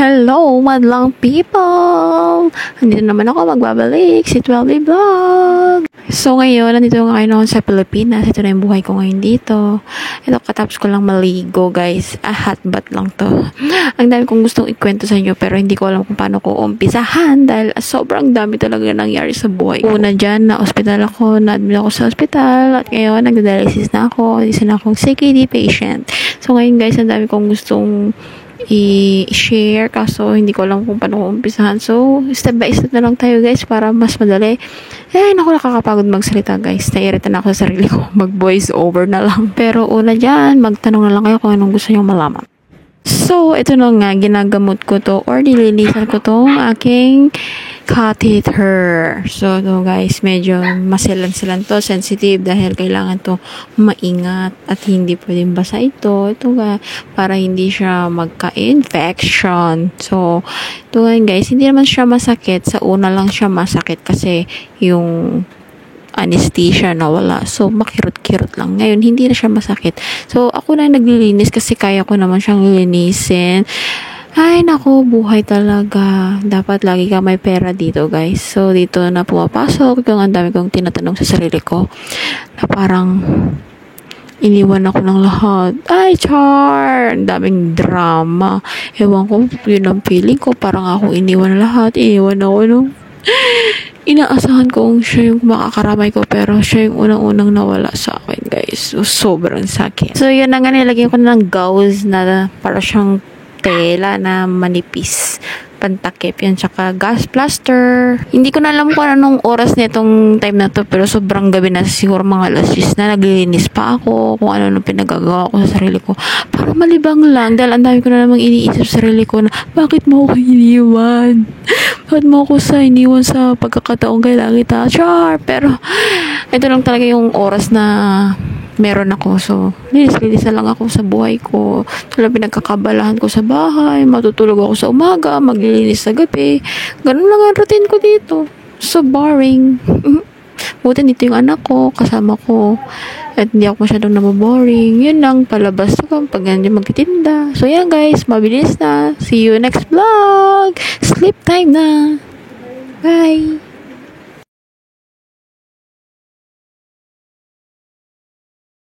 Hello, madlang people! Andito naman ako magbabalik si 12 Vlog. So ngayon, nandito nga kayo noon sa Pilipinas. Ito na yung buhay ko ngayon dito. Ito, katapos ko lang maligo, guys. Hot bath lang to. Ang dami kong gustong ikwento sa inyo, pero hindi ko alam kung paano ko umpisahan dahil sobrang dami talaga nangyari sa buhay ko. Una dyan, na-hospital ako, na-admit ako sa hospital, at ngayon, nagda-dialysis na ako. Isa na akong CKD patient. So ngayon, guys, ang dami kong gustong i-share kaso hindi ko alam kung paano ko umpisahan. So, step by step na lang tayo, guys, para mas madali. Naku, nakakapagod magsalita, guys. Nairita na ako sa sarili ko. Mag-voice over na lang. Pero una dyan, magtanong na lang kayo kung anong gusto nyo malaman. So, ito na nga, ginagamot ko to or nililisan ko tong aking catheter. So, to guys, medyo masilan-silan to, sensitive dahil kailangan to maingat at hindi pwedeng basa ito. Ito nga, para hindi siya magka-infection. So, ito nga guys, hindi naman siya masakit. Sa una lang siya masakit kasi yung anesthesia na wala. So, makirot-kirot lang. Ngayon, hindi na siya masakit. So, ako na naglilinis kasi kaya ko naman siyang linisin. Ay, nako, buhay talaga. Dapat lagi ka may pera dito, guys. So, dito na pumapasok. Ang dami kong tinatanong sa sarili ko na parang iniwan ako ng lahat. Ay, char! Ang daming drama. Ewan ko, yun ang feeling ko. Parang ako iniwan lahat. Iniwan ako nung inaasahan kong siya yung makakaramay ko, pero siya yung unang-unang nawala sa akin, guys. So, sobrang sakit. So, yun na nga, nilagyan ko na ng gauze na para siyang tela na manipis. Pantakip yan, tsaka gas plaster. Hindi ko na alam kung anong oras nitong time na to, pero sobrang gabi na, siguro mga alas 10 na, naglilinis pa ako kung ano nung pinagagawa ko sa sarili ko para malibang lang, dahil ang dami ko na namang iniisip sa sarili ko na bakit mo ako iniwan, bakit mo ako iniwan sa pagkakataong kailangan kita, char. Pero ito lang talaga yung oras na meron ako. So, linis na lang ako sa buhay ko. Ito lang pinagkakabalahan ko sa bahay. Matutulog ako sa umaga, maglilinis sa gabi. Ganun lang ang routine ko dito. So boring. Buti dito yung anak ko, kasama ko. At hindi ako masyadong naboboring. Yun lang, palabas ako pag nandiyan magtitinda. So, yan guys, mabilis na. See you next vlog. Sleep time na. Bye.